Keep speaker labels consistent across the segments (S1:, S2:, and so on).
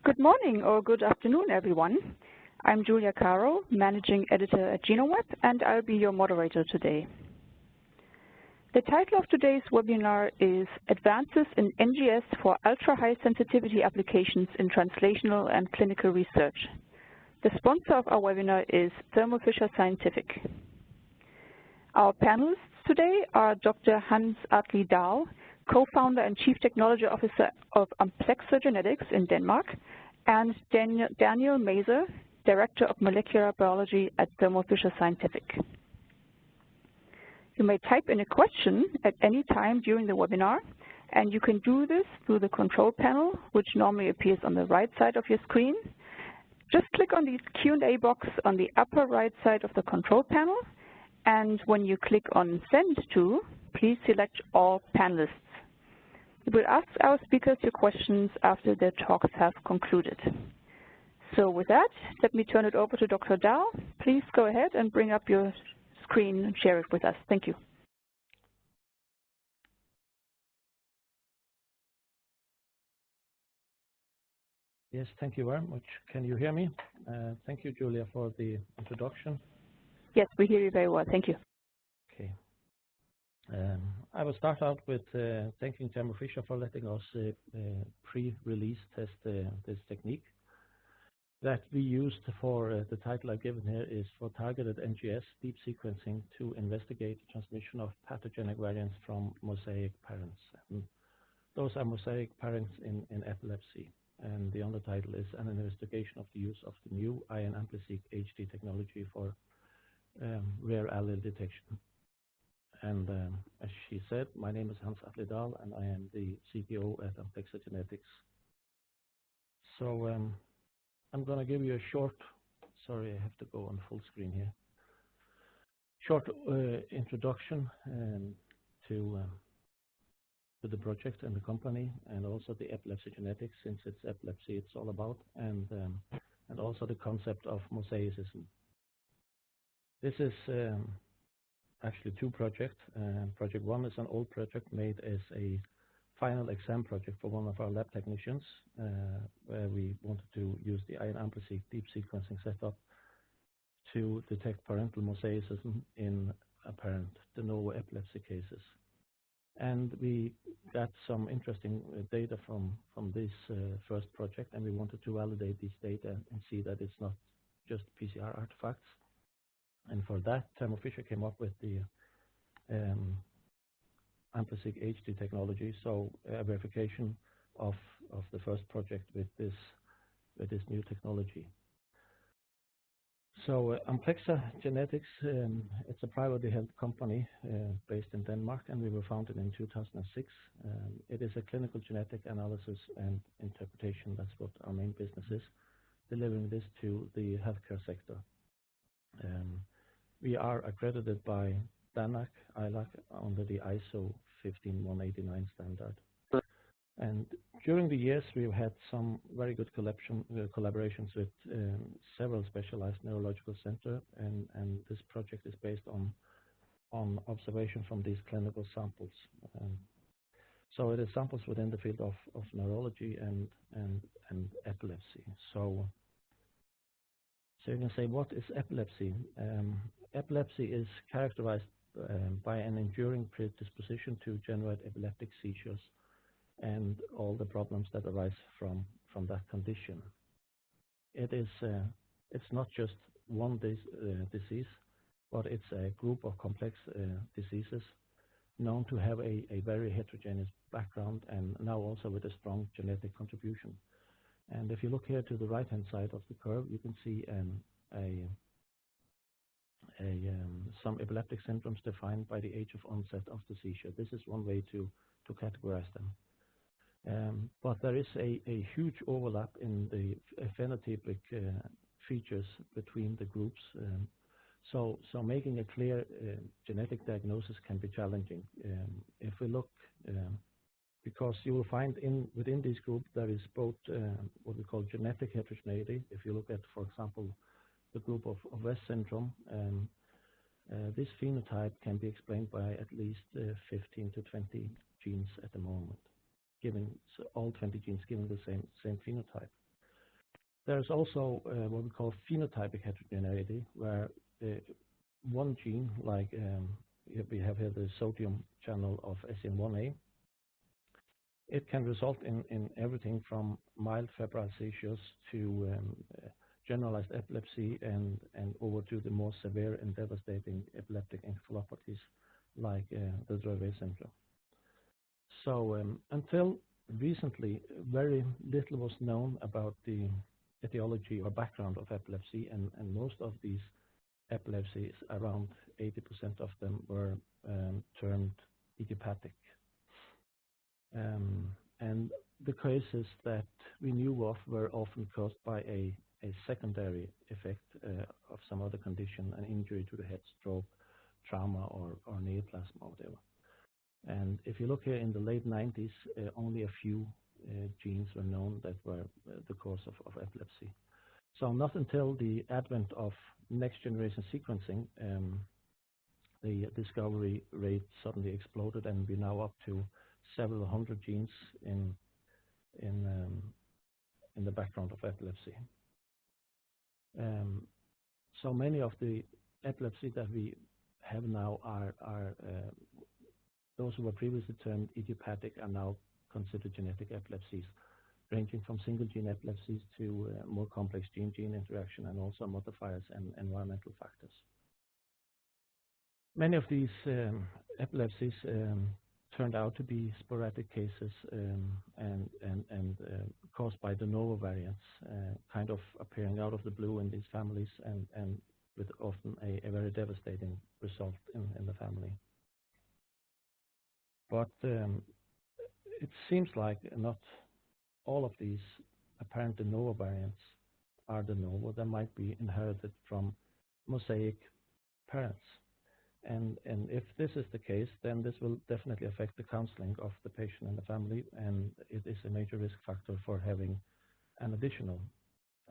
S1: Good morning or good afternoon, everyone. I'm Julia Caro, Managing Editor at GenoWeb, and I'll be your moderator today. The title of today's webinar is Advances in NGS for Ultra-High Sensitivity Applications in Translational and Clinical Research. The sponsor of our webinar is Thermo Fisher Scientific. Our panelists today are Dr. Hans Atli Dahl, Co-founder and Chief Technology Officer of Unplug Genetics in Denmark, and Daniel Maser, Director of Molecular Biology at Thermo Fisher Scientific. You may type in a question at any time during the webinar, and you can do this through the control panel, which normally appears on the right side of your screen. Just click on the Q&A box on the upper right side of the control panel, and when you click on Send To, please select All Panelists. We will ask our speakers your questions after their talks have concluded. So with that, let me turn it over to Dr. Dahl. Please go ahead and bring up your screen and share it with us. Thank you.
S2: Yes, thank you very much. Can you hear me? Thank you, Julia, for the introduction.
S1: Yes, we hear you very well. Thank you.
S2: Okay. I will start out with thanking Thermo Fisher for letting us pre-release test this technique. That we used for the title I've given here is for targeted NGS deep sequencing to investigate the transmission of pathogenic variants from mosaic parents. And those are mosaic parents in epilepsy. And the undertitle is an investigation of the use of the new AmpliSeq HD technology for rare allele detection. And as she said, my name is Hans Atli Dahl, and I am the CTO at Unplug Genetics. So I'm going to give you a short, sorry, I have to go on full screen here, short introduction to the project and the company, and also the epilepsy genetics, since it's epilepsy it's all about, and also the concept of mosaicism. This is actually two projects. Project one is an old project made as a final exam project for one of our lab technicians, where we wanted to use the AmpliSeq deep sequencing setup to detect parental mosaicism in apparent de novo epilepsy cases. And we got some interesting data from this first project, and we wanted to validate this data and see that it's not just PCR artifacts. And for that, Thermo Fisher came up with the AmpliSeq HD technology, so a verification of the first project with this new technology. So Unplug Genetics, it's a privately held company based in Denmark, and we were founded in 2006. It is a clinical genetic analysis and interpretation. That's what our main business is, delivering this to the healthcare sector. We are accredited by DANAC, ILAC, under the ISO 15189 standard. And during the years, we've had some very good collaborations with several specialized neurological centers, and this project is based on observation from these clinical samples. So it is samples within the field of neurology and epilepsy. So you can say, what is epilepsy? Epilepsy is characterized by an enduring predisposition to generate epileptic seizures and all the problems that arise from that condition. It's not just one disease, but it's a group of complex diseases known to have a very heterogeneous background, and now also with a strong genetic contribution. And if you look here to the right-hand side of the curve, you can see some epileptic symptoms defined by the age of onset of the seizure. This is one way to categorize them. But there is a huge overlap in the phenotypic features between the groups. So making a clear genetic diagnosis can be challenging. If we look, because you will find within this group there is both what we call genetic heterogeneity. If you look at, for example, the group of West syndrome, this phenotype can be explained by at least 15 to 20 genes at the moment, giving all 20 genes giving the same phenotype. There's also what we call phenotypic heterogeneity, where one gene, like we have here the sodium channel of SCN1A, it can result in everything from mild febrile seizures to generalized epilepsy and over to the more severe and devastating epileptic encephalopathies like the Dravet syndrome. So until recently, very little was known about the etiology or background of epilepsy, and most of these epilepsies, around 80% of them, were termed idiopathic. And the cases that we knew of were often caused by a secondary effect of some other condition, an injury to the head, stroke, trauma, or neoplasm, or whatever. And if you look here in the late 90s, only a few genes were known that were the cause of epilepsy. So not until the advent of next generation sequencing, the discovery rate suddenly exploded, and we're now up to several hundred genes in the background of epilepsy. So many of the epilepsy that we have now are those who were previously termed idiopathic are now considered genetic epilepsies, ranging from single gene epilepsies to more complex gene-gene interaction, and also modifiers and environmental factors. Many of these epilepsies turned out to be sporadic cases and caused by de novo variants, kind of appearing out of the blue in these families, and with often a very devastating result in the family. But it seems like not all of these apparent de novo variants are de novo. They might be inherited from mosaic parents. And if this is the case, then this will definitely affect the counseling of the patient and the family, and it is a major risk factor for having an additional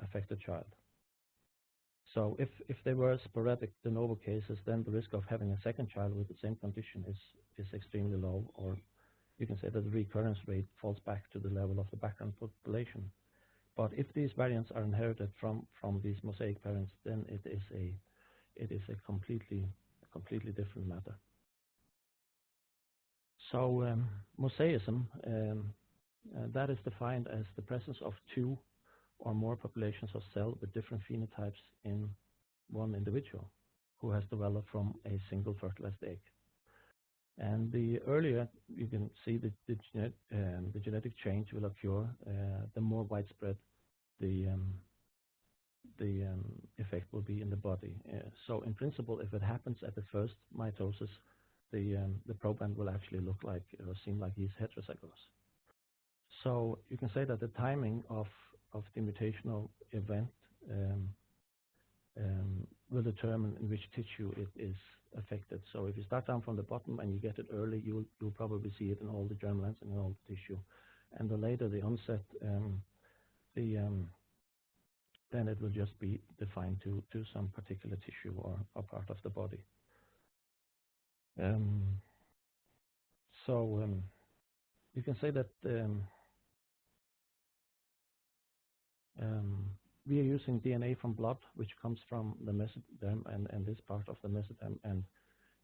S2: affected child. So if there were sporadic de novo cases, then the risk of having a second child with the same condition is extremely low, or you can say that the recurrence rate falls back to the level of the background population. But if these variants are inherited from these mosaic parents, then it is a completely different matter. So mosaicism, that is defined as the presence of two or more populations of cells with different phenotypes in one individual who has developed from a single fertilized egg. And the earlier you can see the genetic change will occur, the more widespread the effect will be in the body. So in principle, if it happens at the first mitosis, the proband will actually look like or seem like he's heterozygous. So you can say that the timing of the mutational event will determine in which tissue it is affected. So if you start down from the bottom and you get it early, you'll probably see it in all the germlines and in all the tissue. And the later the onset, then it will just be defined to some particular tissue or part of the body. So you can say that we are using DNA from blood, which comes from the mesoderm and this part of the mesoderm. And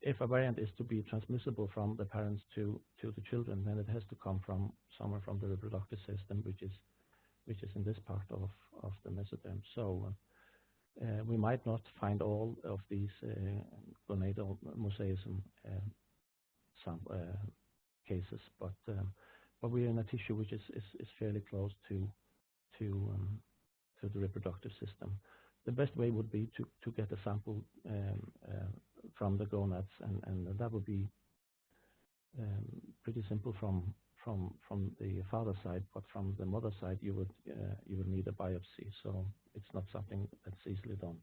S2: if a variant is to be transmissible from the parents to the children, then it has to come from somewhere from the reproductive system, which is in this part of the mesoderm. So we might not find all of these gonadal mosaicism cases, but we are in a tissue which is fairly close to the reproductive system. The best way would be to get a sample from the gonads, and that would be pretty simple from the father side, but from the mother side you would need a biopsy. So it's not something that's easily done.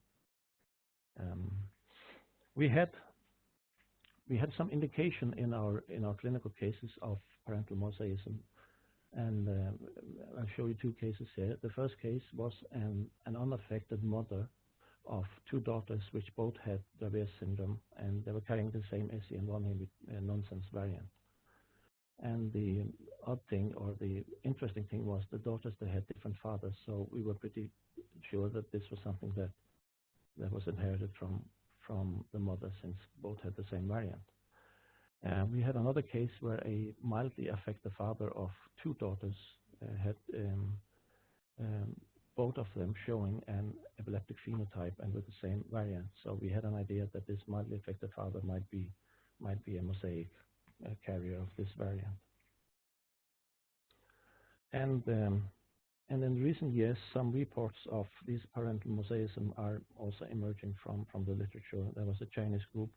S2: We had some indication in our clinical cases of parental mosaicism, and I'll show you two cases here. The first case was an unaffected mother of two daughters which both had Dravet syndrome, and they were carrying the same SCN1A nonsense variant. And the odd thing, or the interesting thing, was the daughters, they had different fathers, so we were pretty sure that this was something that was inherited from the mother, since both had the same variant. We had another case where a mildly affected father of two daughters had both of them showing an epileptic phenotype and with the same variant. So we had an idea that this mildly affected father might be a mosaic carrier of this variant. And in recent years, some reports of this parental mosaicism are also emerging from the literature. There was a Chinese group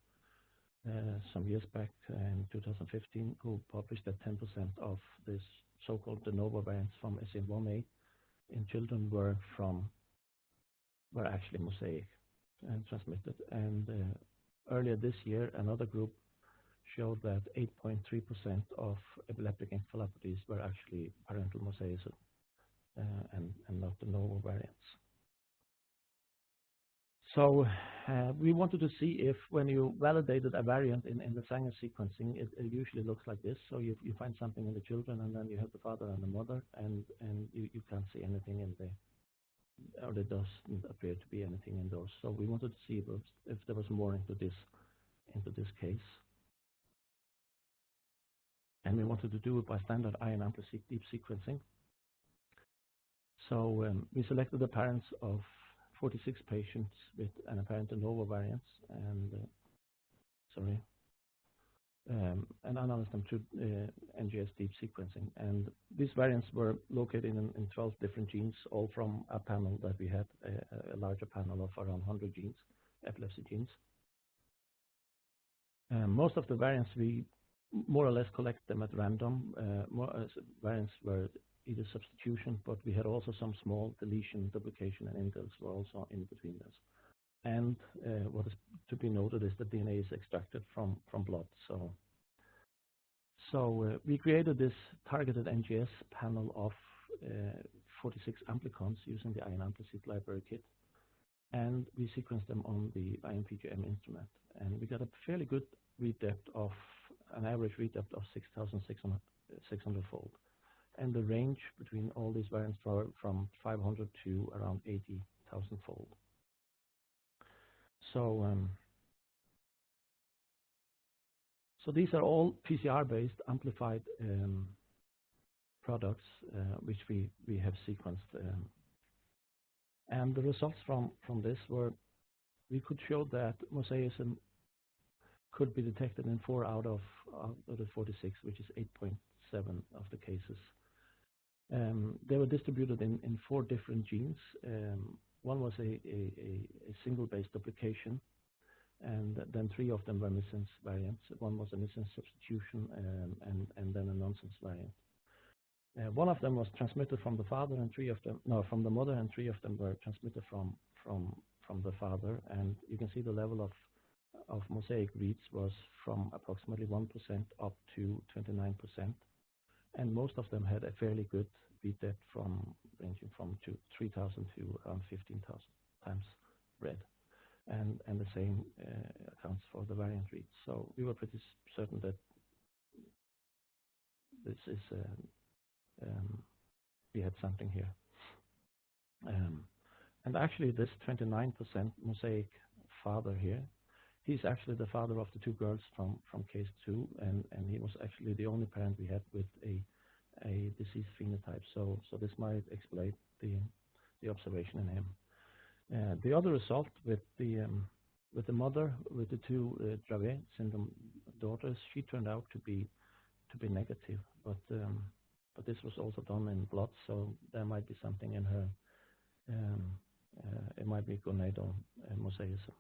S2: some years back in 2015 who published that 10% of this so-called de novo variants from SCN1A in children were actually mosaic and transmitted. And earlier this year, another group showed that 8.3% of epileptic encephalopathies were actually parental mosaicism and not de novo variants. So we wanted to see if, when you validated a variant in the Sanger sequencing, it usually looks like this. So you find something in the children, and then you have the father and the mother, and you can't see anything in or there doesn't appear to be anything in those. So we wanted to see if there was more into this case. And we wanted to do it by standard ion AmpliSeq deep sequencing. So we selected the parents of 46 patients with an apparent de novo variants, and and analyzed them to NGS deep sequencing. And these variants were located in 12 different genes, all from a panel that we had, a larger panel of around 100 genes, epilepsy genes. Most of the variants, we more or less collect them at random. Variants were either substitution, but we had also some small deletion, duplication, and indels were also in between this. And what is to be noted is that DNA is extracted from blood. So we created this targeted NGS panel of 46 amplicons using the ion AmpliSeq library kit, and we sequenced them on the IMPGM instrument. And we got a fairly good read depth of an average read depth of 6,600-fold. And the range between all these variants were from 500 to around 80,000-fold. So these are all PCR-based amplified products which we have sequenced. And the results from this were, we could show that mosaicism could be detected in 4 out of the 46, which is 8.7 of the cases. They were distributed in 4 different genes. One was a single base duplication, and then 3 of them were missense variants. One was a missense substitution, and then a nonsense variant. One of them was transmitted from the father, and 3 of them, no, from the mother, and 3 of them were transmitted from the father. And you can see the level of mosaic reads was from approximately 1% up to 29%. And most of them had a fairly good read depth ranging from 3,000 to around 15,000 times read. And the same accounts for the variant reads. So we were pretty certain that this is we had something here. And actually, this 29% mosaic father here, he's actually the father of the 2 girls from case 2, and he was actually the only parent we had with a disease phenotype. So this might explain the observation in him. The other result with the mother with the 2 Dravet syndrome daughters, she turned out to be negative, but this was also done in blood, so there might be something in her. It might be gonadal mosaicism.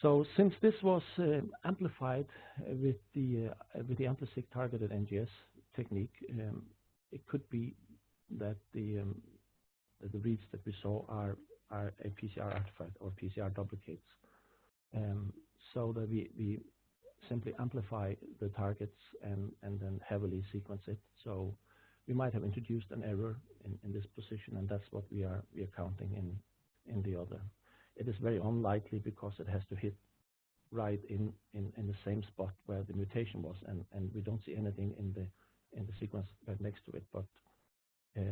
S2: So since this was amplified with the AmpliSeq targeted NGS technique, it could be that the reads that we saw are a PCR artifact or PCR duplicates. So that we simply amplify the targets and then heavily sequence it. So we might have introduced an error in this position, and that's what we are counting in the other. It is very unlikely because it has to hit right in the same spot where the mutation was, and we don't see anything in the sequence right next to it. But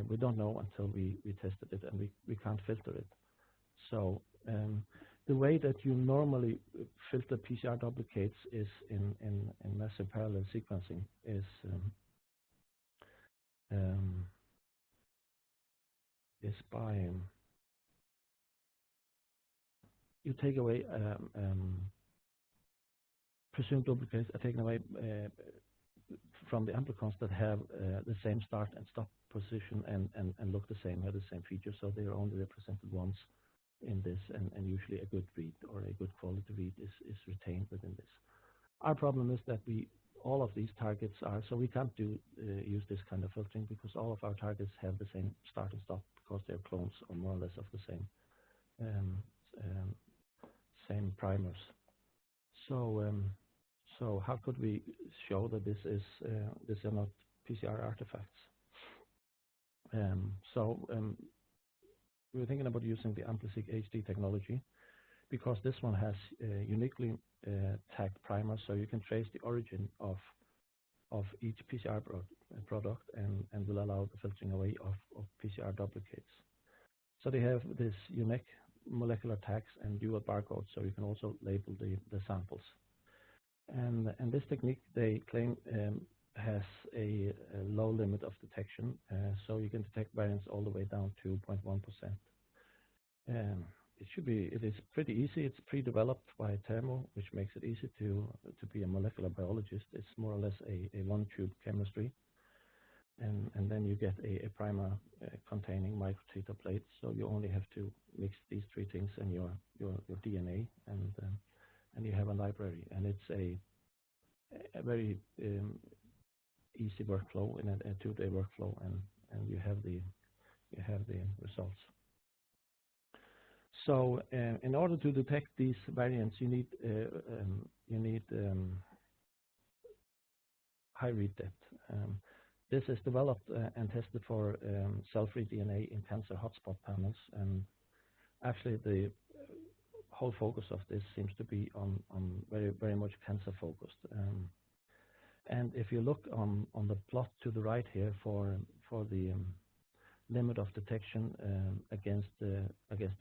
S2: we don't know until we tested it, and we can't filter it. So the way that you normally filter PCR duplicates is in massive parallel sequencing is by you take away presumed duplicates are taken away from the amplicons that have the same start and stop position and look the same, have the same features, so they are only represented once in this, and usually a good read or a good quality read is retained within this. Our problem is that all of these targets are, so we can't use this kind of filtering because all of our targets have the same start and stop because they're clones or more or less of the same same primers. So how could we show that these are not PCR artifacts? We were thinking about using the AmpliSeq HD technology because this one has uniquely tagged primers, so you can trace the origin of each PCR product and will allow the filtering away of PCR duplicates. So they have this unique molecular tags and dual barcodes, so you can also label the samples. And this technique, they claim, has a low limit of detection, so you can detect variants all the way down to 0.1%. It is pretty easy. It's pre-developed by Thermo, which makes it easy to be a molecular biologist. It's more or less a one-tube chemistry, and then you get a primer containing microtiter plates. So you only have to mix these three things in your DNA, and you have a library, and it's a very easy workflow in a 2-day workflow, and you have the results. So in order to detect these variants, you need high read depth. This is developed and tested for Cellfree DNA in cancer hotspot panels, and actually the whole focus of this seems to be on very much cancer focused. And if you look on the plot to the right here for the limit of detection against the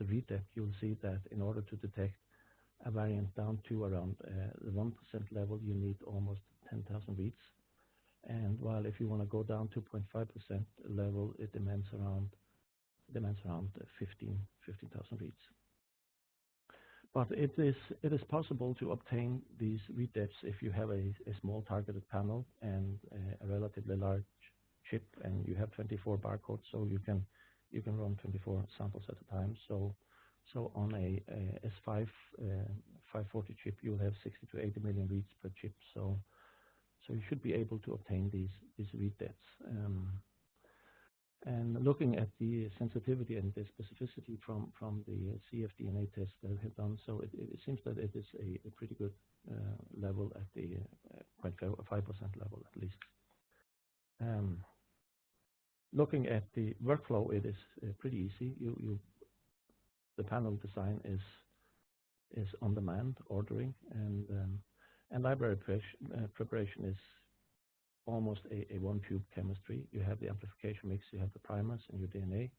S2: read depth, you'll see that in order to detect a variant down to around the 1% level, you need almost 10,000 reads. And while if you want to go down to 0.5% level, it demands around 15,000 reads. But it is possible to obtain these read depths if you have a small targeted panel and a relatively large chip, and you have 24 barcodes, so you can run 24 samples at a time. So on a S5 540 chip, you'll have 60 to 80 million reads per chip. So you should be able to obtain these read depths. And looking at the sensitivity and the specificity from the cfDNA test that we have done, so it seems that it is a pretty good level at the 0.5% level at least. Looking at the workflow, it is pretty easy. The panel design is on demand ordering, and library preparation is almost a one-tube chemistry. You have the amplification mix, you have the primers and your DNA,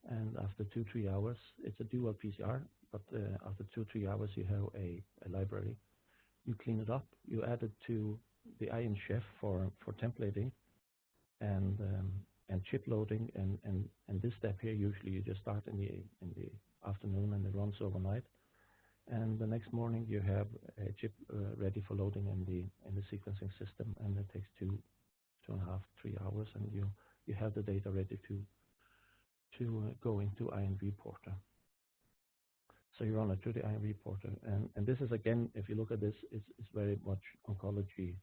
S2: and after 2-3 hours, it's a dual PCR, but after 2-3 hours, you have a library. You clean it up, you add it to the Ion Chef for templating and chip loading, and this step here, usually you just start in the afternoon and it runs overnight. And the next morning you have a chip ready for loading in the sequencing system, and it takes 2.5-3 hours, and you have the data ready to go into Ion Reporter. So you run it through the Ion Reporter, and this is, again, if you look at this, it's very much oncology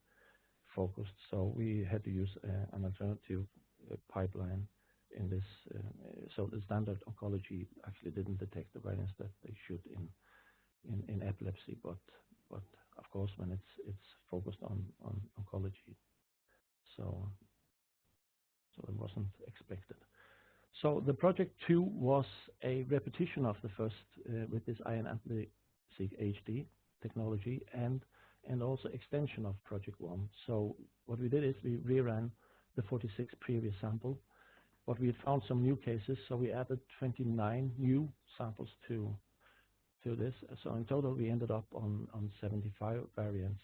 S2: focused. So we had to use an alternative pipeline in this. So the standard oncology actually didn't detect the variants that they should in epilepsy, but of course when it's focused on oncology, so it wasn't expected. So the project 2 was a repetition of the first with this Ion AmpliSeq HD, technology and also extension of Project One. So what we did is we reran the 46 previous sample, but we had found some new cases, so we added 29 new samples to this. So in total, we ended up on 75 variants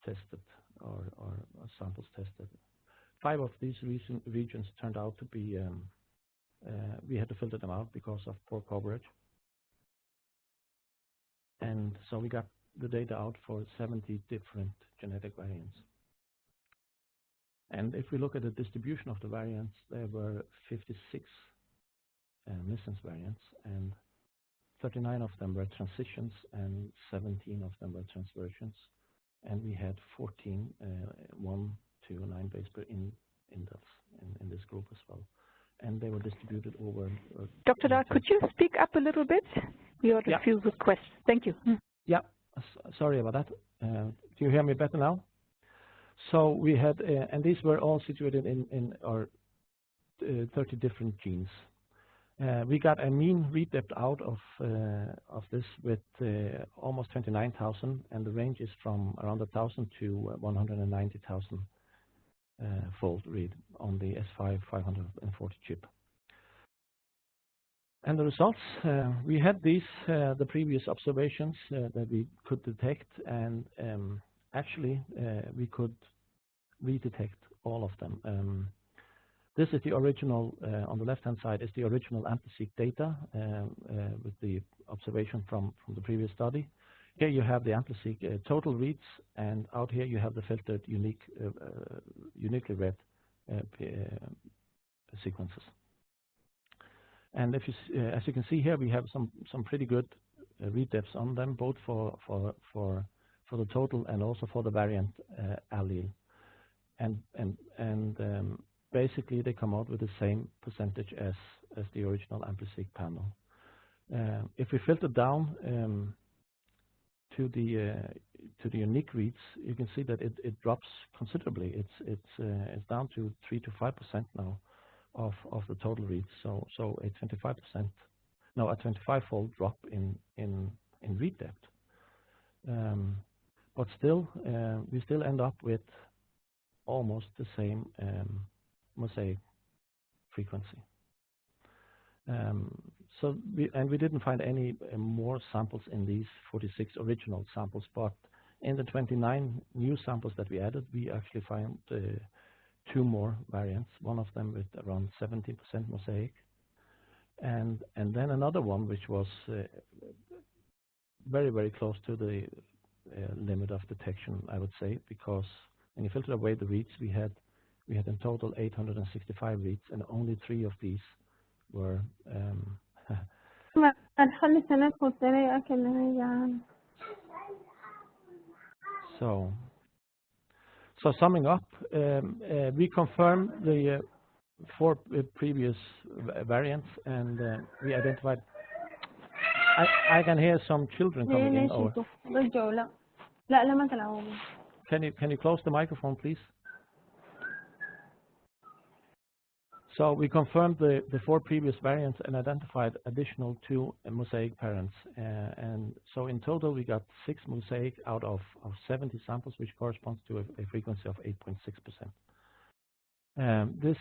S2: tested or samples tested. 5 of these regions turned out to be, we had to filter them out because of poor coverage. And so we got the data out for 70 different genetic variants. And if we look at the distribution of the variants, there were 56 missense variants, and 39 of them were transitions, and 17 of them were transversions. And we had 14 1 to 9 base pair indels in this group as well. And they were distributed over.
S1: Dr. Dar, could you speak up a little bit? We had a few requests. Thank you.
S2: Yeah, sorry about that. Do you hear me better now? So we had, and these were all situated in our 30 different genes. We got a mean read depth out of this with almost 29,000, and the range is from around 1,000 to 190,000 fold read on the S5 540 chip. And the results, we had these, the previous observations that we could detect, and actually we could redetect all of them. This is the original, on the left-hand side is the original AmpliSeq data with the observation from the previous study. Here you have the AmpliSeq total reads, and out here you have the filtered uniquely read sequences. And if you, as you can see here, we have some pretty good read depths on them, both for the total and also for the variant allele. And basically they come out with the same percentage as the original AmpliSeq panel. If we filter down to the unique reads, you can see that it drops considerably. It's down to 3 to 5% now of the total reads. So a 25%, no, a 25-fold drop in read depth. But still, we still end up with almost the same mosaic frequency. So we didn't find any more samples in these 46 original samples, but in the 29 new samples that we added, we actually found 2 more variants. One of them with around 70% mosaic, and then another one which was very, very close to the limit of detection, I would say, because when you filter away the reads, we had in total 865 reads, and only 3 of these were So summing up, we confirmed the 4 previous variants, and we identified. I can hear some children coming in. Or can you close the microphone, please? So we confirmed the 4 previous variants and identified additional 2 mosaic parents. And so in total, we got 6 mosaic out of 70 samples, which corresponds to a frequency of 8.6%. This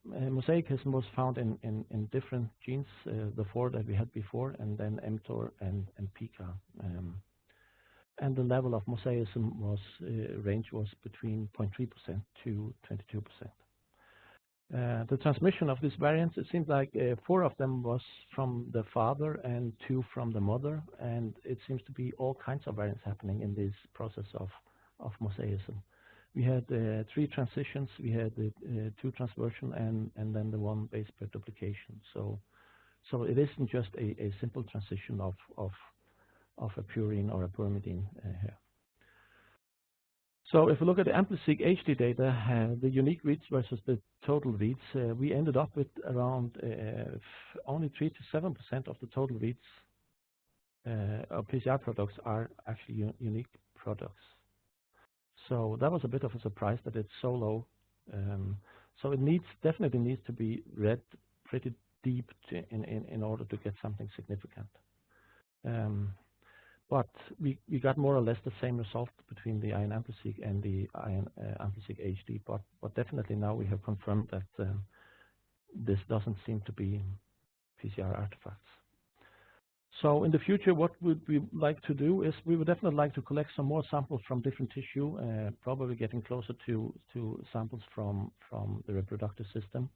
S2: mosaic is most found in different genes, the 4 that we had before, and then mTOR and pCAR. And the level of mosaicism range was between 0.3% to 22%. The transmission of these variants, it seems like 4 of them was from the father and 2 from the mother, and it seems to be all kinds of variants happening in this process of mosaicism. We had 3 transitions, we had 2 transversion, and then the 1 base pair duplication. So it isn't just a simple transition of a purine or a pyrimidine here. So if we look at the AmpliSeq HD data, the unique reads versus the total reads, we ended up with around only 3 to 7% of the total reads of PCR products are actually unique products. So that was a bit of a surprise that it's so low. So it definitely needs to be read pretty deep in order to get something significant. but we got more or less the same result between the Ion AmpliSeq and the Ion AmpliSeq HD, but definitely now we have confirmed that this doesn't seem to be PCR artifacts. So in the future, what would we like to do is we would definitely like to collect some more samples from different tissue, probably getting closer to samples from the reproductive system.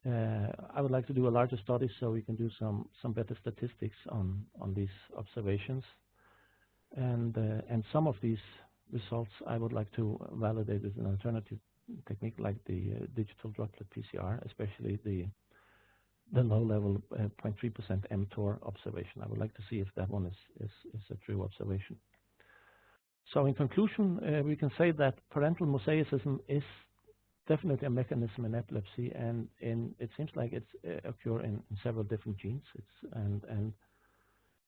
S2: I would like to do a larger study so we can do some better statistics on these observations. And some of these results I would like to validate with an alternative technique like the digital droplet PCR, especially the low-level 0.3% mTOR observation. I would like to see if that one is a true observation. So in conclusion, we can say that parental mosaicism is definitely a mechanism in epilepsy, and it seems like it's occur in several different genes.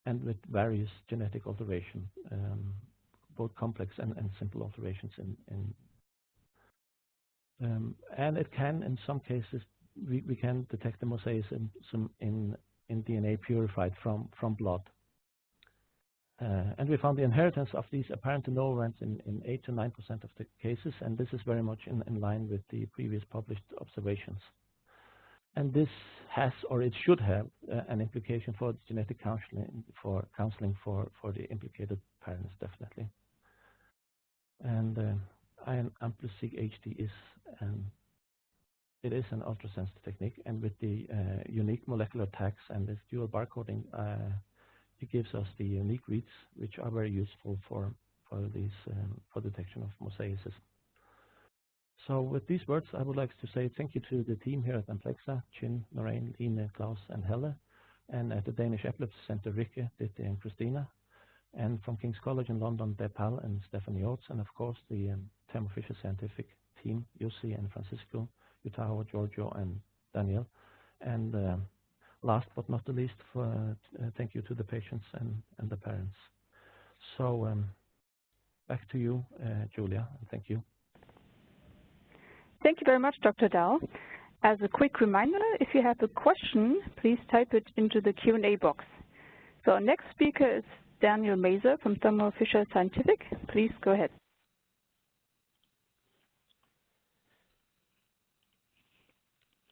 S2: And with various genetic alteration, both complex and simple alterations and it can, in some cases, we can detect the mosaicism in DNA purified from blood. And we found the inheritance of these apparent de novo events in 8 to 9% of the cases, and this is very much in line with the previous published observations. And this has, or it should have, an implication for genetic counseling for the implicated parents, definitely. And Ion AmpliSeq HD is an ultrasensitive technique, and with the unique molecular tags and this dual barcoding, it gives us the unique reads, which are very useful for detection of mosaicism. So with these words, I would like to say thank you to the team here at Amplexa, Chin, Lorraine, Line, Klaus, and Helle, and at the Danish Epilepsy Center, Rikke, Ditte, and Christina, and from King's College in London, Depal and Stephanie Oates, and of course the Thermo Fisher scientific team, Jussi and Francisco, Yutaho, Giorgio, and Daniel. And last but not the least, thank you to the patients and the parents. So back to you, Julia, and thank you.
S1: Thank you very much, Dr. Dahl. As a quick reminder, if you have a question, please type it into the Q&A box. So our next speaker is Daniel Maser from Thermo Fisher Scientific. Please go ahead.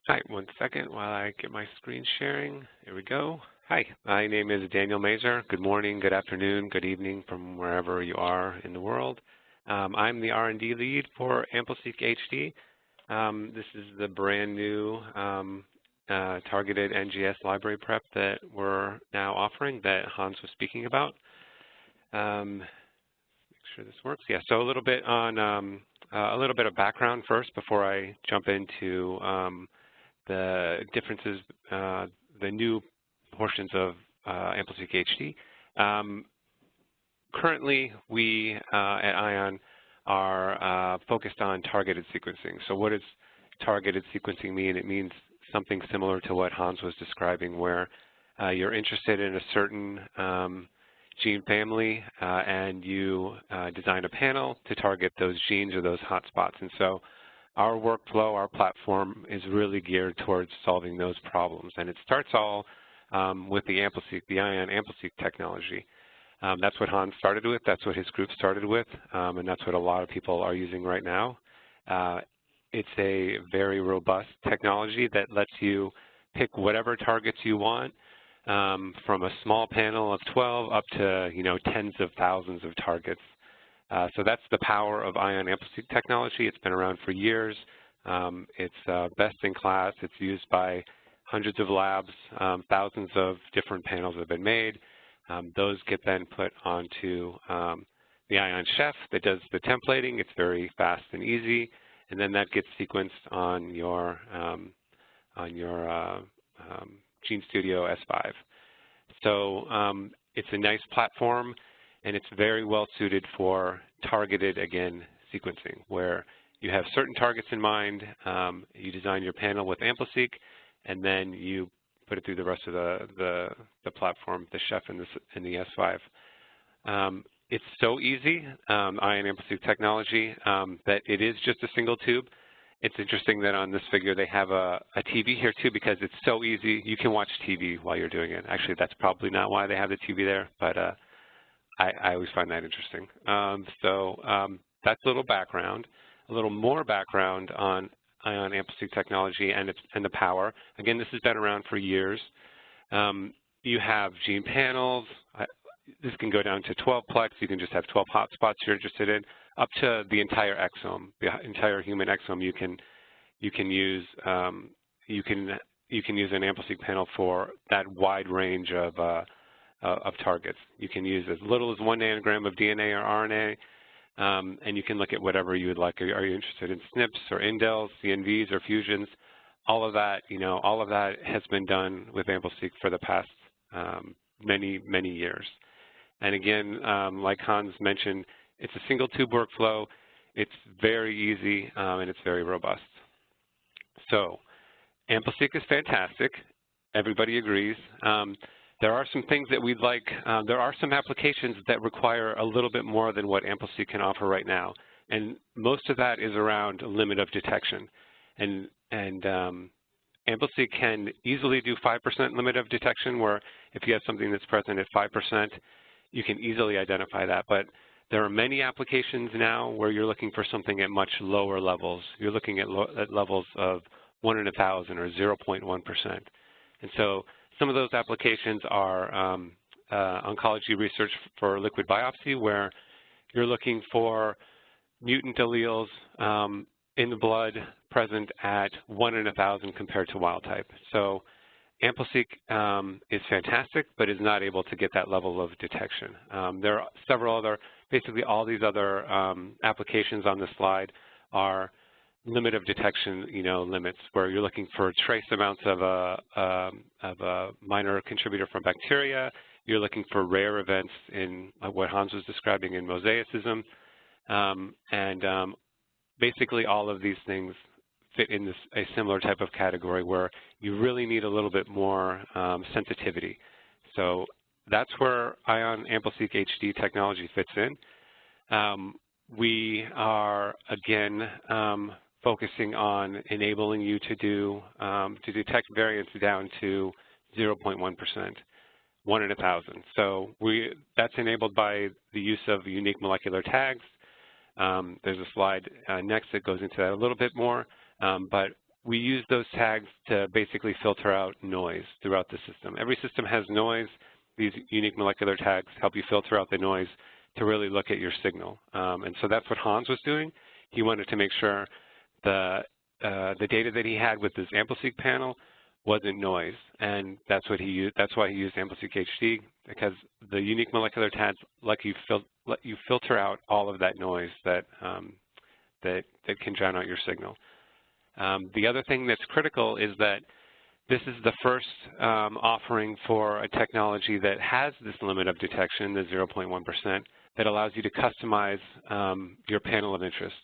S3: Hi, 1 second while I get my screen sharing. Here we go. Hi, my name is Daniel Maser. Good morning, good afternoon, good evening from wherever you are in the world. I'm the R&D lead for AmpliSeq HD. This is the brand new targeted NGS library prep that we're now offering that Hans was speaking about. Make sure this works. Yeah, so a little bit of background first before I jump into the differences, the new portions of AmpliSeq HD. Currently, we at ION are focused on targeted sequencing. So what does targeted sequencing mean? It means something similar to what Hans was describing, where you're interested in a certain gene family and you design a panel to target those genes or those hotspots. And so our workflow, our platform is really geared towards solving those problems. And it starts all with the AmpliSeq, the Ion AmpliSeq technology. That's what Hans started with, that's what his group started with, and that's what a lot of people are using right now. It's a very robust technology that lets you pick whatever targets you want, from a small panel of 12 up to tens of thousands of targets. So that's the power of Ion AmpliSeq technology. It's been around for years. It's best in class. It's used by hundreds of labs. Thousands of different panels have been made. Those get then put onto the Ion Chef that does the templating. It's very fast and easy, and then that gets sequenced on your Gene Studio S5. So it's a nice platform, and it's very well suited for targeted, again, sequencing, where you have certain targets in mind, you design your panel with AmpliSeq, and then you put it through the rest of the platform, the Chef and the S5. It's so easy, Ion AmpliSeq technology, that it is just a single tube. It's interesting that on this figure they have a TV here too, because it's so easy. You can watch TV while you're doing it. Actually, that's probably not why they have the TV there, but I always find that interesting. That's a little background, a little more background on AmpliSeq technology and the power. Again, this has been around for years. You have gene panels. This can go down to 12-plex. You can just have 12 hotspots you're interested in, up to the entire exome, the entire human exome. You can use an AmpliSeq panel for that wide range of targets. You can use as little as 1 nanogram of DNA or RNA, and you can look at whatever you would like. Are you interested in SNPs or indels, CNVs or fusions? All of that, all of that has been done with AmpliSeq for the past many, many years. And again, like Hans mentioned, it's a single tube workflow. It's very easy, and it's very robust. So AmpliSeq is fantastic. Everybody agrees. There are some things that we'd like. There are some applications that require a little bit more than what AmpliSeq can offer right now. And most of that is around limit of detection. And AmpliSeq can easily do 5% limit of detection, where if you have something that's present at 5%, you can easily identify that. But there are many applications now where you're looking for something at much lower levels. You're looking at levels of 1 in 1,000 or 0.1%. And so some of those applications are oncology research for liquid biopsy, where you're looking for mutant alleles in the blood present at 1 in 1,000 compared to wild type. So AmpliSeq is fantastic, but is not able to get that level of detection. There are several other, basically all these other applications on this slide are limit of detection, limits, where you're looking for trace amounts of a minor contributor from bacteria. You're looking for rare events in what Hans was describing in mosaicism. Basically all of these things fit in a similar type of category where you really need a little bit more sensitivity. So that's where ION AmpliSeq HD technology fits in. We are, again, focusing on enabling you to detect variants down to 0.1%, 1 in 1,000. So that's enabled by the use of unique molecular tags. There's a slide next that goes into that a little bit more, but we use those tags to basically filter out noise throughout the system. Every system has noise. These unique molecular tags help you filter out the noise to really look at your signal. And so that's what Hans was doing. He wanted to make sure the data that he had with his AmpliSeq panel wasn't noise, and that's what he used. That's why he used AmpliSeq HD, because the unique molecular tags let you filter out all of that noise that can drown out your signal. The other thing that's critical is that this is the first offering for a technology that has this limit of detection, the 0.1%, that allows you to customize your panel of interest.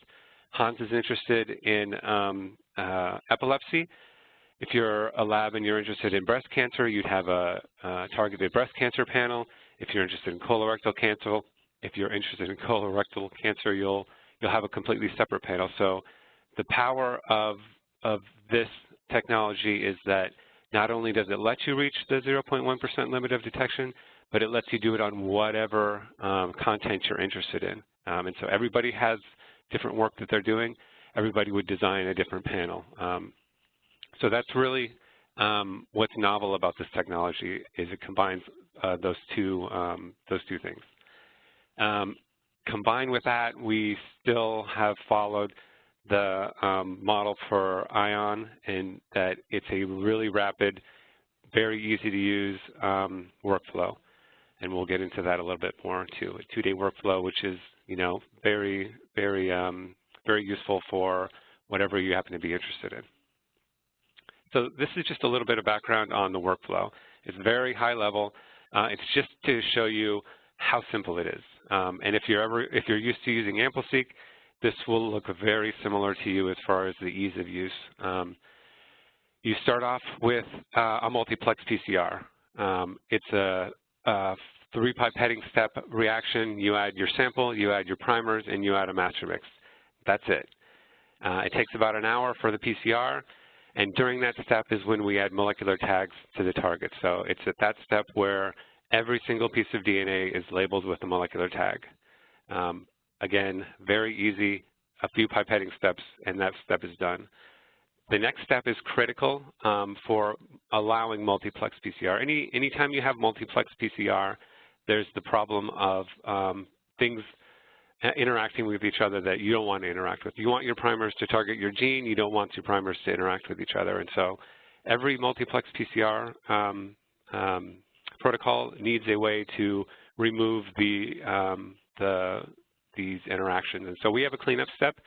S3: Hans is interested in epilepsy. If you're a lab and you're interested in breast cancer, you'd have a targeted breast cancer panel. If you're interested in colorectal cancer, you'll have a completely separate panel. So the power of this technology is that not only does it let you reach the 0.1% limit of detection, but it lets you do it on whatever content you're interested in. And so everybody has different work that they're doing. Everybody would design a different panel. So that's really what's novel about this technology, is it combines those two things. Combined with that, we still have followed the model for ION, in that it's a really rapid, very easy to use workflow. And we'll get into that a little bit more too. A 2-day workflow, which is, very, very, very useful for whatever you happen to be interested in. So this is just a little bit of background on the workflow. It's very high level. It's just to show you how simple it is. And if you're used to using AmpliSeq, this will look very similar to you as far as the ease of use. You start off with a multiplex PCR. It's a 3-pipetting step reaction. You add your sample, you add your primers, and you add a master mix. That's it. It takes about an hour for the PCR, and during that step is when we add molecular tags to the target. So it's at that step where every single piece of DNA is labeled with a molecular tag. Again, very easy, a few pipetting steps, and that step is done. The next step is critical for allowing multiplex PCR. Anytime you have multiplex PCR, there's the problem of things interacting with each other that you don't want to interact with. You want your primers to target your gene. You don't want your primers to interact with each other. And so every multiplex PCR protocol needs a way to remove these interactions. And so we have a cleanup step.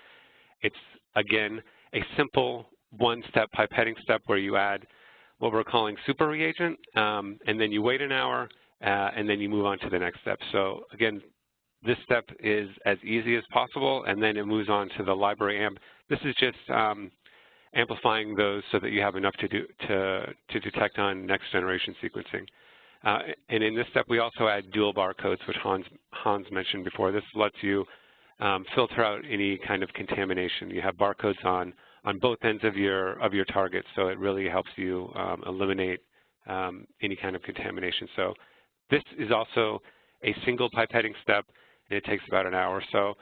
S3: It's, again, a simple one-step pipetting step where you add what we're calling super reagent, and then you wait an hour, and then you move on to the next step. So, again, this step is as easy as possible, and then it moves on to the library amp. This is just amplifying those so that you have enough to detect on next-generation sequencing. And in this step, we also add dual barcodes, which Hans mentioned before. This lets you filter out any kind of contamination. You have barcodes on both ends of your target, so it really helps you eliminate any kind of contamination. So this is also a single pipetting step, and it takes about an hour. So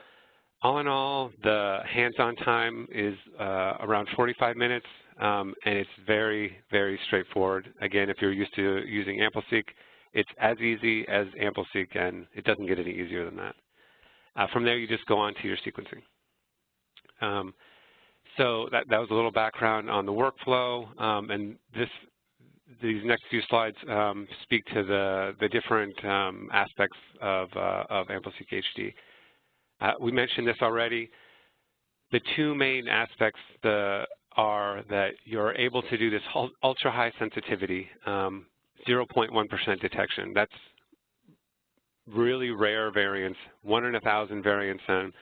S3: all in all, the hands-on time is around 45 minutes, and it's very, very straightforward. Again, if you're used to using AmpliSeq, it's as easy as AmpliSeq, and it doesn't get any easier than that. From there, you just go on to your sequencing. So that was a little background on the workflow, and these next few slides speak to the different aspects of AmpliSeq HD. We mentioned this already. The two main aspects are that you're able to do this ultra-high sensitivity, 0.1% detection. That's really rare variance, 1 in 1,000 variance, and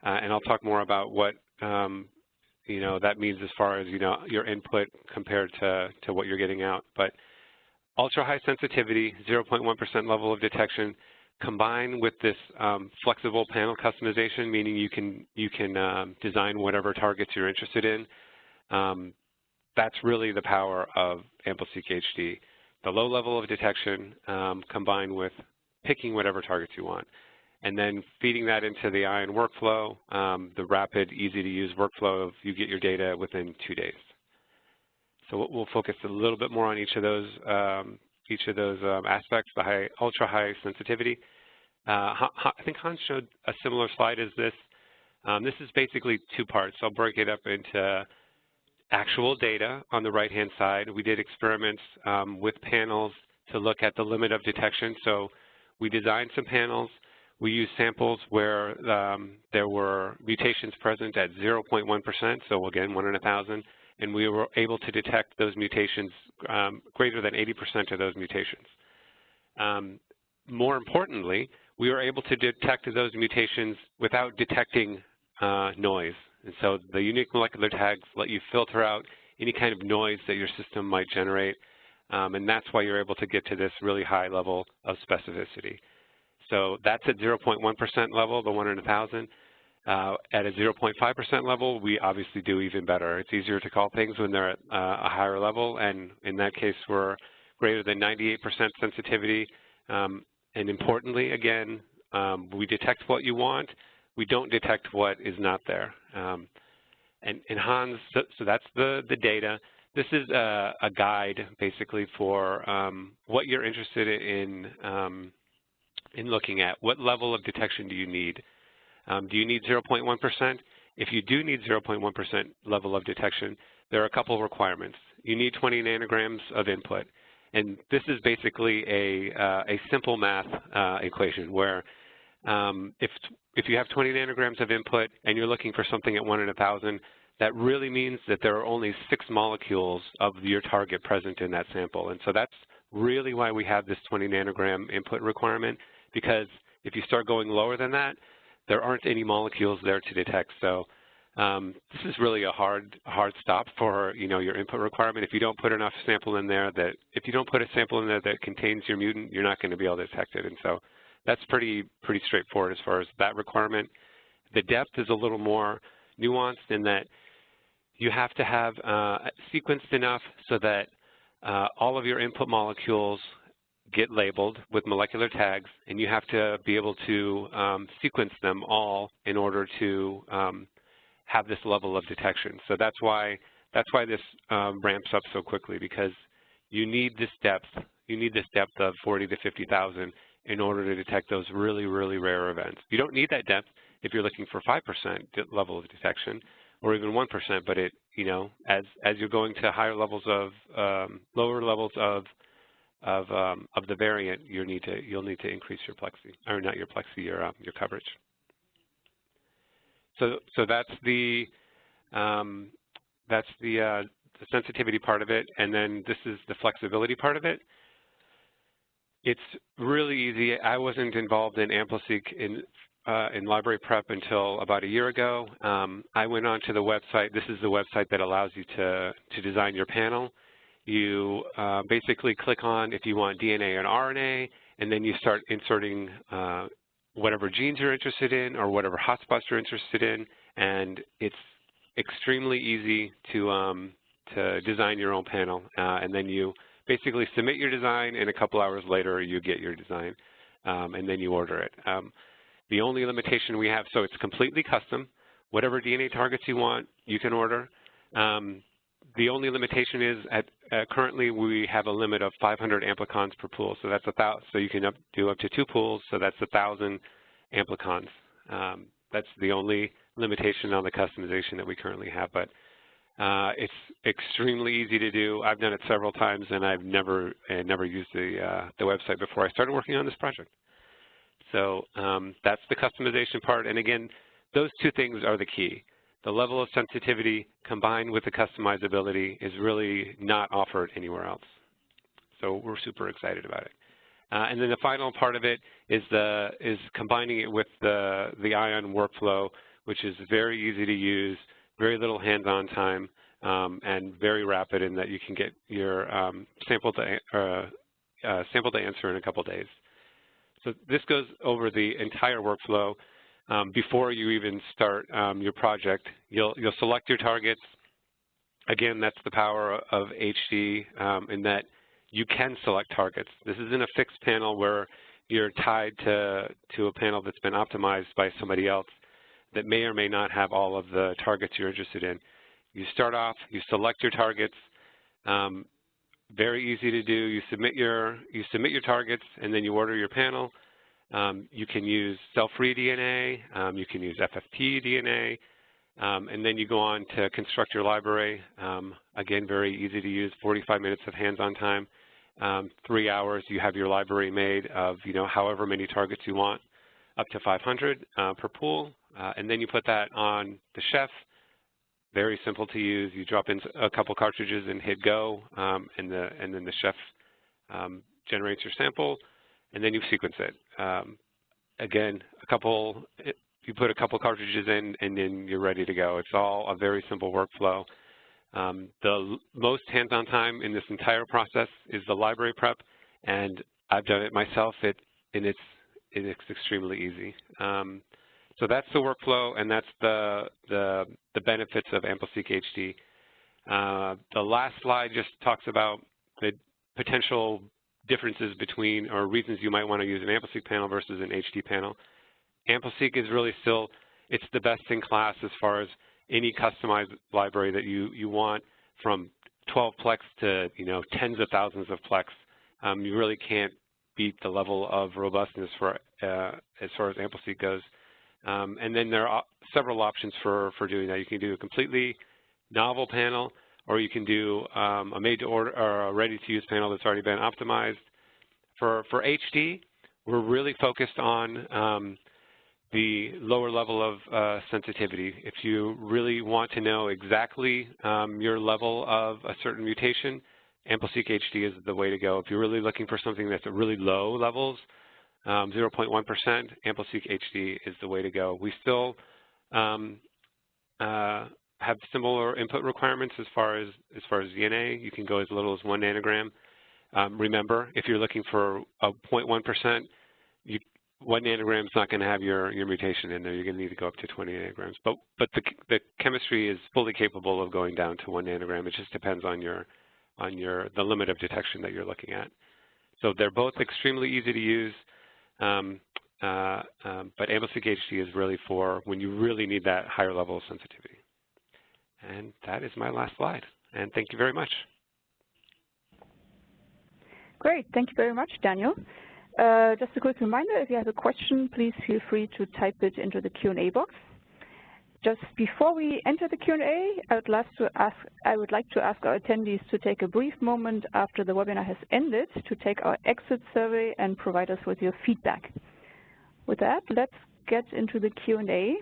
S3: I'll talk more about what that means as far as your input compared to what you're getting out. But ultra-high sensitivity, 0.1% level of detection, combined with this flexible panel customization, meaning you can design whatever targets you're interested in. That's really the power of AmpliSeq HD. The low level of detection combined with picking whatever targets you want, and then feeding that into the ION workflow, the rapid, easy-to-use workflow of you get your data within 2 days. So we'll focus a little bit more on each of those aspects, the ultra-high sensitivity. I think Hans showed a similar slide as this. This is basically 2 parts. I'll break it up into actual data on the right-hand side. We did experiments with panels to look at the limit of detection. So we designed some panels. We used samples where there were mutations present at 0.1%, so again, 1 in 1,000, and we were able to detect those mutations, greater than 80% of those mutations. More importantly, we were able to detect those mutations without detecting noise. And so the unique molecular tags let you filter out any kind of noise that your system might generate, and that's why you're able to get to this really high level of specificity. So that's at 0.1% level, the 1 in 1,000. At a 0.5% level, we obviously do even better. It's easier to call things when they're at a higher level, and in that case, we're greater than 98% sensitivity. And importantly, again, we detect what you want. We don't detect what is not there. And Hans, so that's the data. This is a guide, basically, for what you're interested in looking at. What level of detection do you need? Do you need 0.1%? If you do need 0.1% level of detection, there are a couple of requirements. You need 20 nanograms of input. And this is basically a simple math equation where if you have 20 nanograms of input and you're looking for something at 1 in 1,000, that really means that there are only 6 molecules of your target present in that sample. And so that's really why we have this 20 nanogram input requirement, because if you start going lower than that, there aren't any molecules there to detect. So this is really a hard stop for your input requirement. If you don't put enough sample in there if you don't put a sample in there that contains your mutant, you're not going to be able to detect it. And so that's pretty straightforward as far as that requirement. The depth is a little more nuanced in that you have to have sequenced enough so that all of your input molecules get labeled with molecular tags, and you have to be able to sequence them all in order to have this level of detection. So that's why this ramps up so quickly, because you need this depth. You need this depth of 40 to 50,000 in order to detect those really, really rare events. You don't need that depth if you're looking for 5% level of detection, or even 1%. But it, you know, as you're going to higher levels of lower levels of the variant, you'll need to increase your plexi, or not your plexi, your coverage. So that's the sensitivity part of it, and then this is the flexibility part of it. It's really easy. I wasn't involved in AmpliSeq in library prep until about a year ago. I went onto the website. This is the website that allows you to design your panel. You basically click on if you want DNA and RNA, and then you start inserting whatever genes you're interested in or whatever hotspots you're interested in, and it's extremely easy to design your own panel. And then you basically submit your design, and a couple hours later you get your design, and then you order it. The only limitation we have, so it's completely custom. Whatever DNA targets you want, you can order. The only limitation is currently we have a limit of 500 amplicons per pool, so that's so you can do up to 2 pools, so that's 1,000 amplicons. That's the only limitation on the customization that we currently have, but it's extremely easy to do. I've done it several times, and I've never used the website before I started working on this project. So that's the customization part, and again, those two things are the key. The level of sensitivity combined with the customizability is really not offered anywhere else. So we're super excited about it. And then the final part of it is combining it with the ION workflow, which is very easy to use, very little hands-on time, and very rapid in that you can get your sample to answer in a couple days. So this goes over the entire workflow. Before you even start your project, you'll select your targets. Again, that's the power of HD in that you can select targets. This isn't a fixed panel where you're tied to a panel that's been optimized by somebody else that may or may not have all of the targets you're interested in. You start off, you select your targets. Very easy to do. You submit your targets, and then you order your panel. You can use Cellfree DNA, you can use FFP DNA, and then you go on to construct your library. Again, very easy to use, 45 minutes of hands-on time. 3 hours, you have your library made of, you know, however many targets you want, up to 500 per pool, and then you put that on the chef. Very simple to use. You drop in a couple cartridges and hit go, and then the chef generates your sample, and then you sequence it. Again, you put a couple cartridges in, and then you're ready to go. It's all a very simple workflow. The most hands-on time in this entire process is the library prep, and I've done it myself, and it's extremely easy. So that's the workflow, and that's the benefits of AmpliSeq HD. The last slide just talks about the potential differences between, or reasons you might want to use an AmpliSeq panel versus an HD panel. AmpliSeq is really still, it's the best in class as far as any customized library that you want, from 12 plex to, you know, tens of thousands of plex. You really can't beat the level of robustness for as far as AmpliSeq goes. And then there are several options for doing that. You can do a completely novel panel, or you can do a made-to-order or a ready-to-use panel that's already been optimized. For HD, we're really focused on the lower level of sensitivity. If you really want to know exactly your level of a certain mutation, AmpliSeq HD is the way to go. If you're really looking for something that's at really low levels, 0.1%, AmpliSeq HD is the way to go. We still have similar input requirements as far as DNA. You can go as little as 1 nanogram. Remember, if you're looking for a 0.1%, 1 nanogram is not going to have your mutation in there. You're going to need to go up to 20 nanograms. But the chemistry is fully capable of going down to 1 nanogram. It just depends on the limit of detection that you're looking at. So they're both extremely easy to use, but AmpliSeq HD is really for when you really need that higher level of sensitivity. And that is my last slide. And thank you very much.
S1: Great. Thank you very much, Daniel. Just a quick reminder, if you have a question, please feel free to type it into the Q&A box. Just before we enter the Q&A, I would like to ask our attendees to take a brief moment after the webinar has ended to take our exit survey and provide us with your feedback. With that, let's get into the Q&A.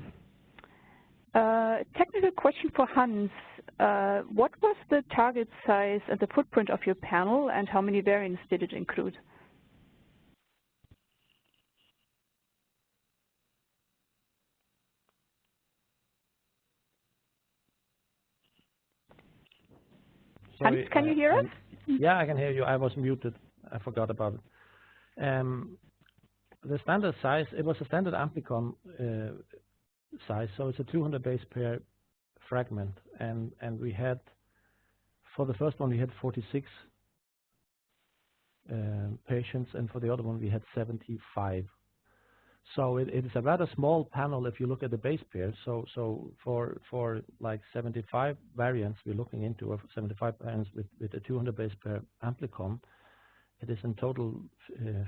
S1: Technical question for Hans. What was the target size and the footprint of your panel, and how many variants did it include?
S2: Sorry,
S1: Hans, can you hear us?
S2: Yeah, I can hear you. I was muted. I forgot about it. The standard size, it was a standard amplicon size, so it's a 200 base pair fragment, and we had, for the first one we had 46 patients, and for the other one we had 75. So it is a rather small panel if you look at the base pair. So for like 75 variants we're looking into, or 75 variants with a 200 base pair amplicon, it is in total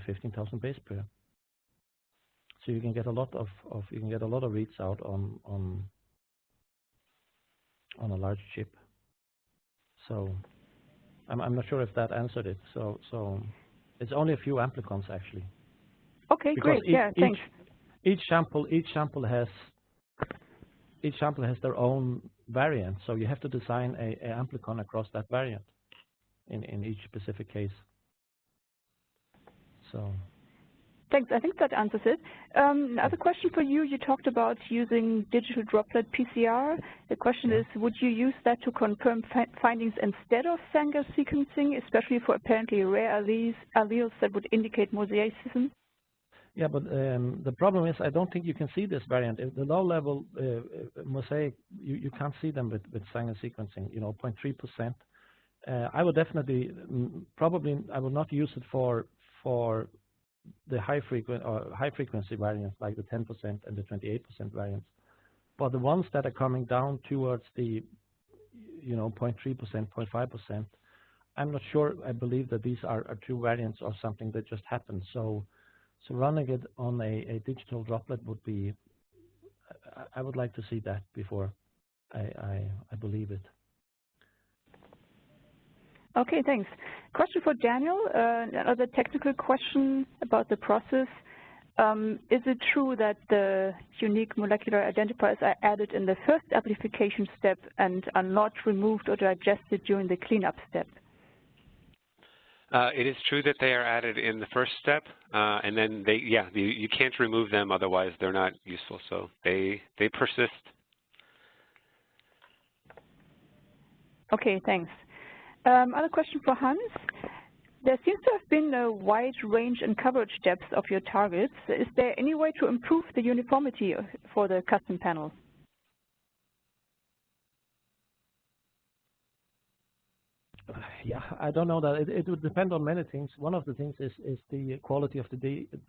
S2: 15,000 base pair. So you can get a lot of reads out on a large chip. So I'm not sure if that answered it. So it's only a few amplicons actually.
S1: Okay,
S2: because
S1: great. Thanks.
S2: Each sample has their own variant, so you have to design a amplicon across that variant in each specific case. So.
S1: Thanks. I think that answers it. Another question for you. You talked about using digital droplet PCR. The question is, would you use that to confirm findings instead of Sanger sequencing, especially for apparently rare alleles that would indicate mosaicism?
S2: Yeah, but the problem is I don't think you can see this variant. If the low-level mosaic, you can't see them with Sanger sequencing, 0.3%. I would definitely, I will not use it for the high frequency variants like the 10% and the 28% variants. But the ones that are coming down towards the 0.3%, 0.5%, I'm not sure. I believe that these are true variants or something that just happened. So running it on a digital droplet would be, I would like to see that before I believe it.
S1: Okay, thanks. Question for Daniel, another technical question about the process. Is it true that the unique molecular identifiers are added in the first amplification step and are not removed or digested during the cleanup step?
S3: It is true that they are added in the first step, and then you can't remove them, otherwise they're not useful. So they persist.
S1: Okay, thanks. Other question for Hans. There seems to have been a wide range in coverage depth of your targets. Is there any way to improve the uniformity for the custom panel?
S2: Yeah, I don't know that. It would depend on many things. One of the things is the quality of the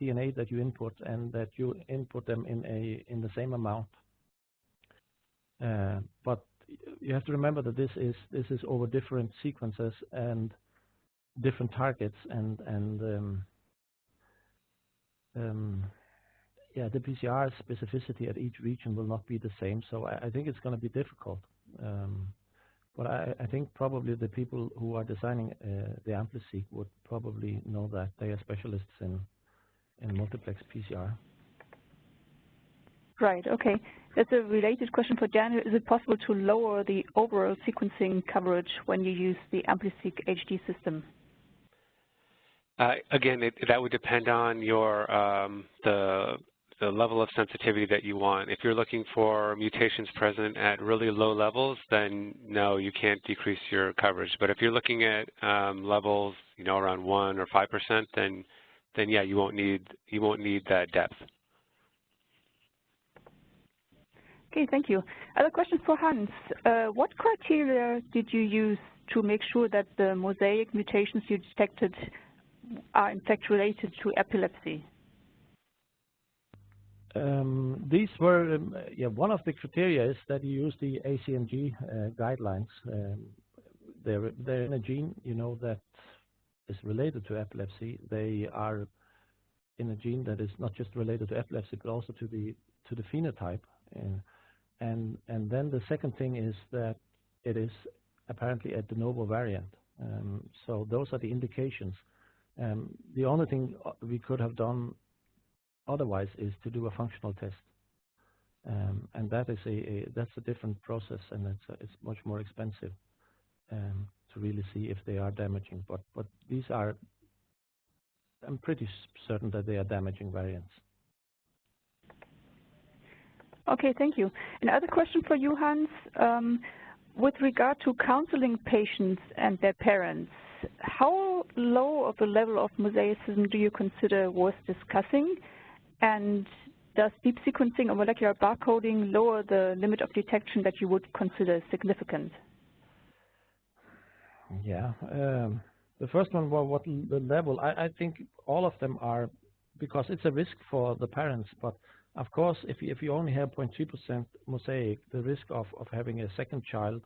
S2: DNA that you input, and that you input them in the same amount. But you have to remember that this is over different sequences and different targets, and the PCR specificity at each region will not be the same. So I think it's going to be difficult. But I think probably the people who are designing the AmpliSeq would probably know that. They are specialists in multiplex PCR.
S1: Right, okay. That's a related question for Daniel. Is it possible to lower the overall sequencing coverage when you use the AmpliSeq HD system?
S3: Again, that would depend on your the level of sensitivity that you want. If you're looking for mutations present at really low levels, then no, you can't decrease your coverage. But if you're looking at levels, around 1 or 5%, then yeah, you won't need that depth.
S1: Okay, thank you. Other question for Hans. What criteria did you use to make sure that the mosaic mutations you detected are in fact related to epilepsy?
S2: These were, one of the criteria is that you use the ACMG guidelines. They're in a gene, that is related to epilepsy. They are in a gene that is not just related to epilepsy, but also to the phenotype. And then the second thing is that it is apparently a de novo variant. So those are the indications. The only thing we could have done otherwise is to do a functional test, and that is that's a different process, and it's much more expensive to really see if they are damaging. But these are, I'm pretty certain that they are damaging variants.
S1: Okay, thank you. Another question for you, Hans. With regard to counseling patients and their parents, how low of a level of mosaicism do you consider worth discussing? And does deep sequencing or molecular barcoding lower the limit of detection that you would consider significant?
S2: Yeah, the first one, well, what the level? I think all of them are, because it's a risk for the parents. But of course, if you only have 0.3% mosaic, the risk of having a second child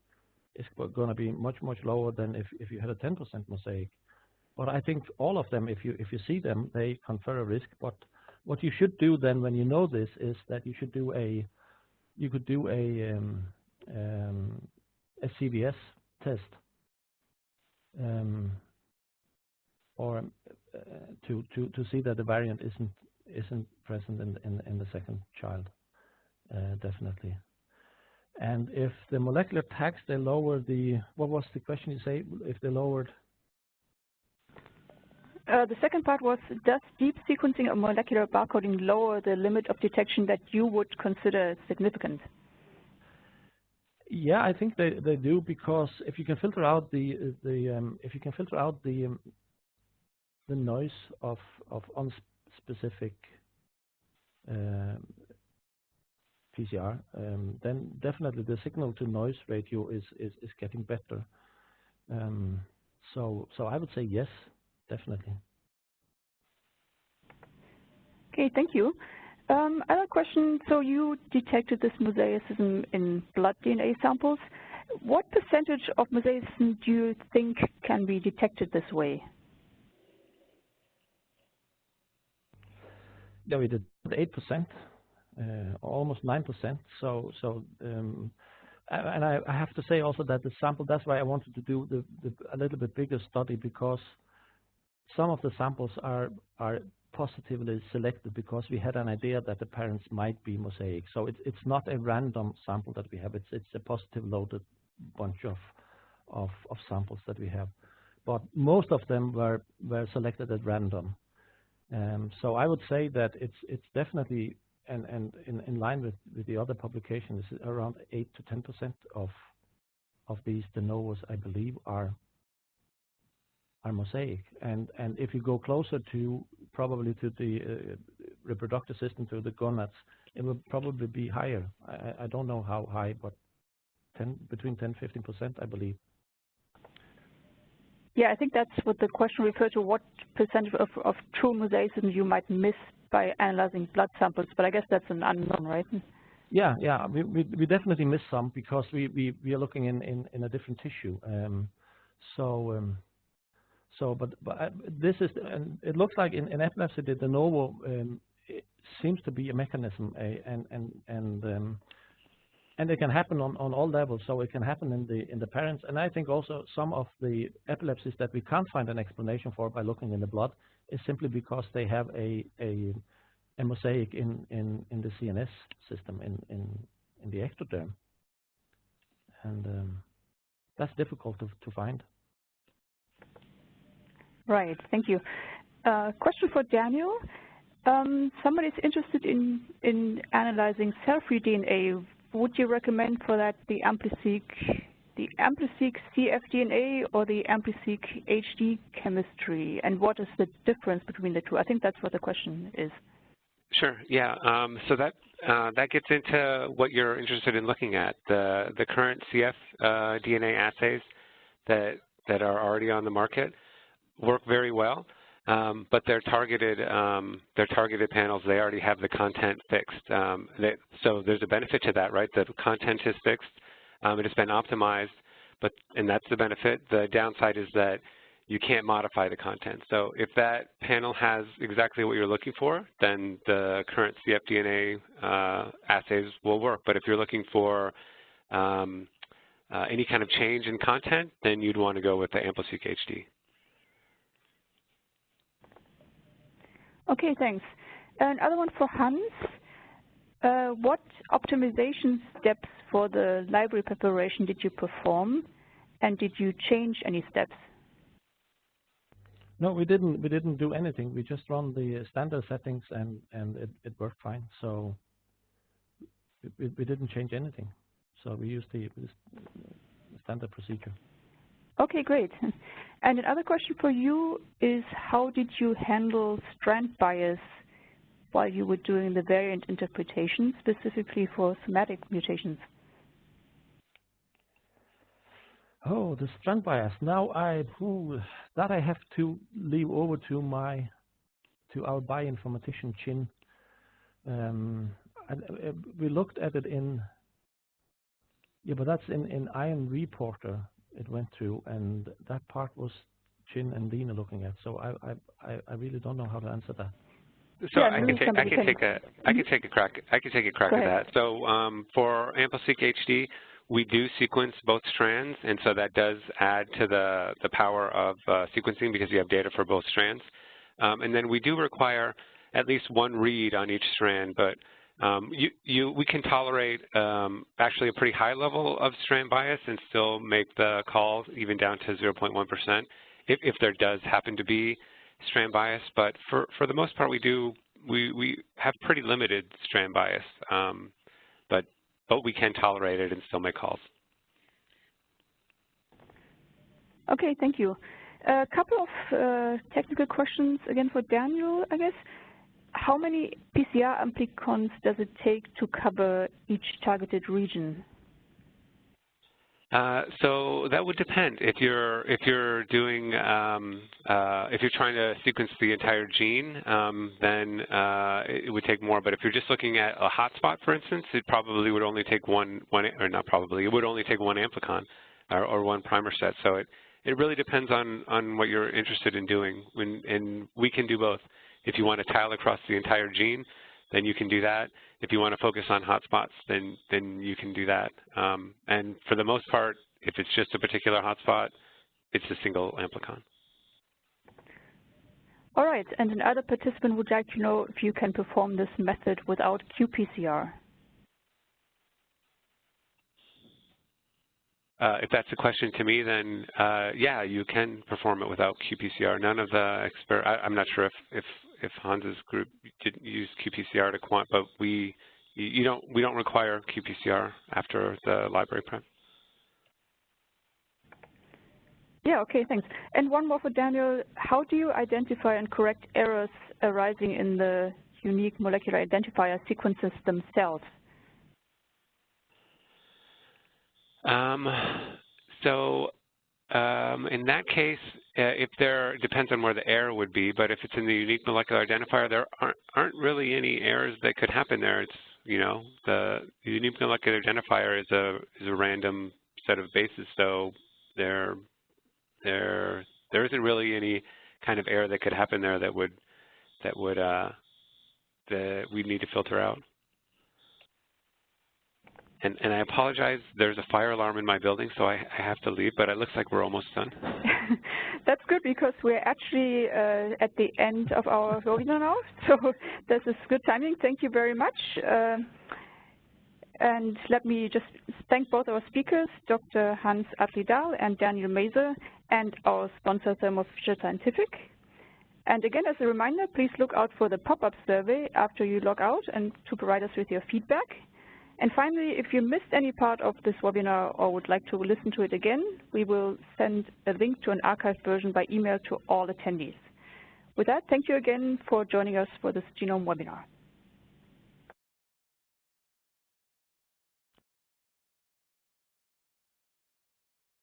S2: is going to be much lower than if you had a 10% mosaic. But I think all of them, if you see them, they confer a risk. But what you should do then, when you know this, is that you could do a CVS test, or to see that the variant isn't present in the second child, definitely. And if the molecular tags, they lower the, what was the question you say? If they lowered?
S1: The second part was, does deep sequencing or molecular barcoding lower the limit of detection that you would consider significant?
S2: Yeah, I think they do, because if you can filter out the noise of unspecific PCR, then definitely the signal to noise ratio is getting better. So I would say yes, definitely.
S1: Okay, thank you. Other question, so you detected this mosaicism in blood DNA samples. What percentage of mosaicism do you think can be detected this way?
S2: Yeah, we did 8%, almost 9%. And I have to say also that the sample, that's why I wanted to do a little bit bigger study, because some of the samples are positively selected because we had an idea that the parents might be mosaic. So it's not a random sample that we have. It's a positive loaded bunch of samples that we have. But most of them were selected at random. So I would say that it's definitely, and in line with the other publications, around 8 to 10% of these de novos, I believe, are mosaic. And if you go closer to probably to the reproductive system, to the gonads, it will probably be higher. I don't know how high, but between 10-15%, I believe.
S1: Yeah, I think that's what the question referred to, what percentage of true mosaicism you might miss by analyzing blood samples, but I guess that's an unknown, right? Yeah,
S2: we definitely miss some, because we are looking in a different tissue. But this is, and it looks like in epilepsy, the de novo it seems to be a mechanism, and it can happen on all levels. So it can happen in the parents, and I think also some of the epilepsies that we can't find an explanation for by looking in the blood is simply because they have a mosaic in the CNS system, in the ectoderm, and that's difficult to find.
S1: Right, thank you. Question for Daniel. Somebody is interested in analyzing cell-free DNA. Would you recommend for that the AmpliSeq cfDNA or the AmpliSeq HD chemistry? And what is the difference between the two? I think that's what the question is.
S3: Sure. Yeah. So that gets into what you're interested in looking at. The current CF DNA assays that are already on the market work very well. but they're targeted panels. They already have the content fixed. So there's a benefit to that, right? The content is fixed. It has been optimized, and that's the benefit. The downside is that you can't modify the content. So if that panel has exactly what you're looking for, then the current cfDNA assays will work. But if you're looking for any kind of change in content, then you'd want to go with the AmpliSeq HD.
S1: Okay, thanks. Another one for Hans. What optimization steps for the library preparation did you perform, and did you change any steps?
S2: No, we didn't do anything. We just run the standard settings, and it worked fine. So we didn't change anything. So we used the standard procedure. Okay,
S1: great. And another question for you is, how did you handle strand bias while you were doing the variant interpretation, specifically for somatic mutations?
S2: Oh, the strand bias. Now that I have to leave over to our bioinformatician Chin. We looked at it but that's in Ion Reporter it went through, and that part was Chin and Dina looking at. So I really don't know how to answer that.
S3: So yeah, I can take a crack at that. So for AmpliSeq HD, we do sequence both strands, and so that does add to the power of sequencing because you have data for both strands. And then we do require at least one read on each strand, but we can tolerate actually a pretty high level of strand bias and still make the calls even down to 0.1% if there does happen to be strand bias. But for the most part, we have pretty limited strand bias, but we can tolerate it and still make calls.
S1: Okay, thank you. A couple of technical questions again for Daniel, I guess. How many PCR amplicons does it take to cover each targeted region?
S3: So that would depend. If you're doing if you're trying to sequence the entire gene, then it would take more. But if you're just looking at a hotspot, for instance, it probably would only take it would only take one amplicon or one primer set. So it really depends on what you're interested in doing, and we can do both. If you want to tile across the entire gene, then you can do that. If you want to focus on hotspots, then you can do that. And for the most part, if it's just a particular hotspot, it's a single amplicon.
S1: All right, and another participant would like to know if you can perform this method without qpcr.
S3: If that's a question to me, then yeah, you can perform it without qpcr. None of the I'm not sure if Hans's group didn't use qpcr to quant, but we don't require qpcr after the library prep.
S1: Yeah, okay, thanks. And one more for Daniel. How do you identify and correct errors arising in the unique molecular identifier sequences themselves?
S3: In that case, depends on where the error would be, but if it's in the unique molecular identifier, there aren't really any errors that could happen there. It's, the unique molecular identifier is a random set of bases, so there isn't really any kind of error that could happen there that we need to filter out. And I apologize, there's a fire alarm in my building, so I have to leave, but it looks like we're almost done.
S1: That's good, because we're actually at the end of our webinar now, so this is good timing. Thank you very much. And let me just thank both our speakers, Dr. Hans Adli-Dahl and Daniel Maser, and our sponsor, Thermo Fisher Scientific. And again, as a reminder, please look out for the pop-up survey after you log out and to provide us with your feedback. And finally, if you missed any part of this webinar or would like to listen to it again, we will send a link to an archived version by email to all attendees. With that, thank you again for joining us for this genome webinar.